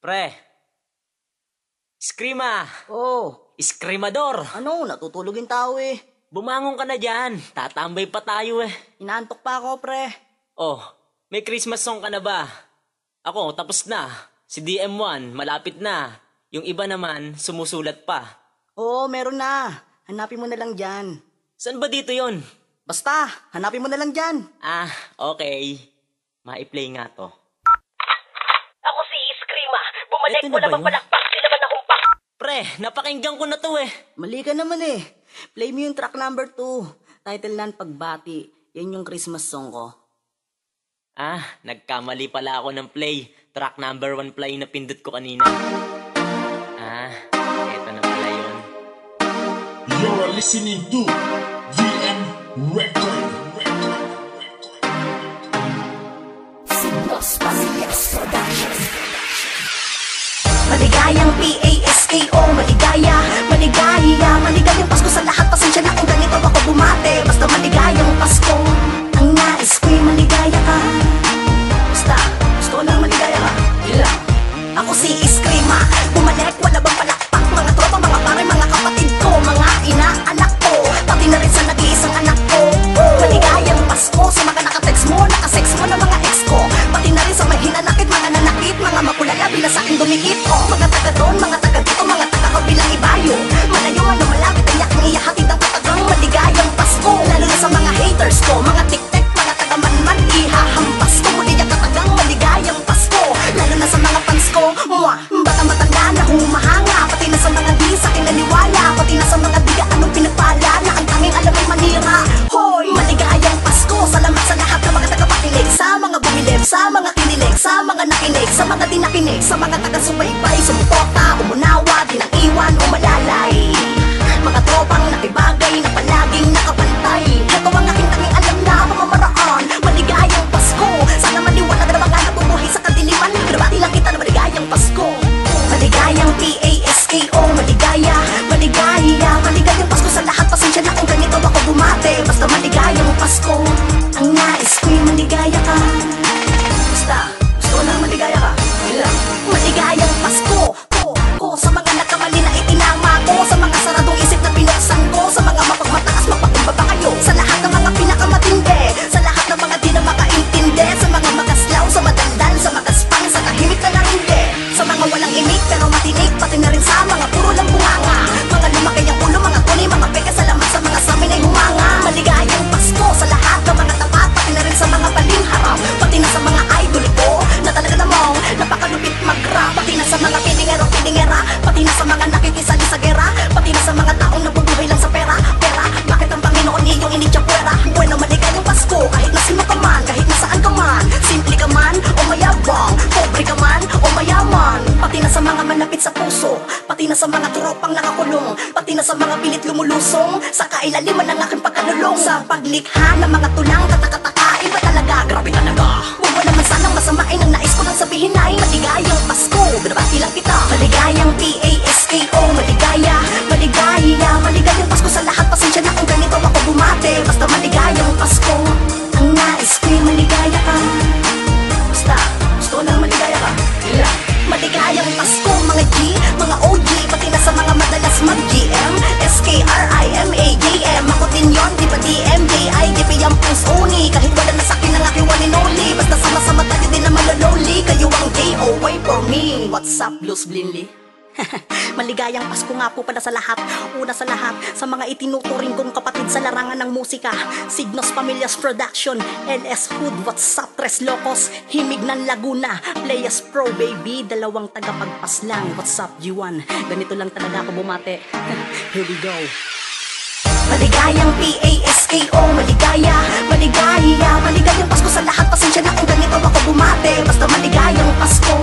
Pre, Skrima! Oh, Iskrimador! ano? Natutulog yung tao eh. Bumangon ka na dyan. Tatambay pa tayo eh. Inaantok pa ako, pre. Oh, may Christmas song ka na ba? Ako, tapos na. Si DM1, malapit na. Yung iba naman, sumusulat pa. Oo, meron na. Hanapin mo na lang dyan. Saan ba dito yon? Basta, hanapin mo na lang dyan. Ah, okay. Ma-play nga to. Ako si Iskrima. Bumalik Eto na mo na ba bang yun? palakpak? Di naman akong pak. Pre, napakinggan ko na to eh. Mali ka naman eh. Play mo yung track number 2. Title nan Pagbati. Yan yung Christmas song ko. Ah, nagkamali pala ako ng play. Track number 1 play na pindot ko kanina. Ah, eto na pala yun. You're listening to VM Record. Maligayang PASKO, maligaya, maligaya, maligayang Pasko sa lahat. Pasensya na kung ganito ako bumate. Basta maligayang Pasko. Ang nais ko'y maligaya ka. Basta, gusto ko lang maligaya ka. Yun lang. Ako si Iskrima. Bumalik, wala bang palakpak? Mga tropa, mga pare, mga kapatid ko, mga ina, anak ko, pati na rin sa nag-iisang anak ko. Maligayang Pasko sa mga nakatext mo, nakasex mo na mga ex ko, pati na rin sa may hinanakit, mga nanakit, mga makulala, bila sa akin dumikit. Mga taga doon, mga taga dito, mga taga kabilang ibayo, malayo man o malapit, ang yaking iyahatid ang katagang maligayang Pasko. Lalo na sa mga haters ko, mga tik-tek, mga taga man-man, ihahampas ko, muli ang katagang maligayang Pasko. Lalo na sa mga fans ko, batang matanda na humahanga, pati na sa mga di sa akin naniwala, pati na sa mga di anong pinagpala, na ang tanging alam ay manira. Hoy, maligayang Pasko, salamat sa lahat ng mga tagapakinig, sa mga bumilib, sa mga kinilig, sa mga nakinig, sa mga di nakinig, sa mga taga-subaybay, sumuporta, umunawa, di nang iwan o malalay. Mga tropang nakibagay na palaging nakabantay, ito ang aking tanging alam na pamamaraan. Maligayang Pasko, sana maniwala na mga nabubuhay sa kadiliman, binabati lang kita na maligayang Pasko. Maligayang PASKO, maligaya, maligaya, maligayang Pasko sa lahat. Pasensya na kung ganito ako bumate. Basta maligayang Pasko. Ang nais ko'y maligaya ka. Basta, gusto lang maligaya ka. Yun lang. Maligayang Pasko ko sa mga nakamali na itinama ko, sa mga saradong isip na pinuksan ko, sa mga mapagmataas, mapakumbaba kayo, sa lahat ng mga pinakamatindi, sa lahat ng mga di na makaintindi, sa mga magaslaw, sa madaldal, sa magaspang, sa tahimik na narindi, sa mga walang imik pero matinik, pati na rin sa mga puro lang bunganga, mga lumaki ang ulo, mga kuni, mga peka, salamat sa mga samin ay humanga. Maligayang Pasko sa lahat ng mga tapat, pati na rin sa mga baling harap, pati na sa mga idol ko na talaga namang napakalupit mag-rap, pati na sa mga piningero-piningera, pati na sa mga nakikisali sa gera, pati na sa mga taong nabubuhay lang sa pera. Bakit ang Panginoon iyong inityapwera? Bueno, maligayang Pasko kahit na sino ka man, kahit nasaan ka man, simple ka man o mayabang, pobre ka man o mayaman, pati na sa mga manapit sa puso, pati na sa mga tropang nakakulong, pati na sa mga pilit lumulusong sa kailaliman ng aking pagkalulong, sa paglikha ng mga tulang katakataka. Iba talaga, grabe talaga. Huwag naman sanang masamain, ang nais ko lang sabihin ay maligayang Pasko, binabati lang kita. Maligayang PASKO, maligaya, maligaya, maligayang Pasko sa lahat. Pasensya na kung ganito ako bumate. Basta maligayang Pasko. Ang nais ko'y maligaya ka. Basta, gusto lang maligaya ka. Yun lang. Maligayang Pasko, mga G, mga OG, pati na sa mga madalas mag-GM, SKRIMAGM. Ako din yun, di ba DMJI, di pa yung puso uni, kahit wala na sa'kin ang aking one and only. Basta sama-sama tayo din na malololi, kayo ang J-O-Y for me. What's up, Blues Blinly? Maligayang Pasko nga po pala sa lahat. Una sa lahat, sa mga itinuturing kong kapatid sa larangan ng musika, Signos Familias Production, LS Hood, What's up, Tres Locos, Himig ng Laguna, Playas Pro Baby, dalawang tagapagpas lang. What's up, G1? Ganito lang talaga ako bumate. Here we go. Maligayang PASKO, maligaya, maligaya, maligayang Pasko sa lahat. Pasensya na kung ganito ako bumate. Basta maligayang Pasko.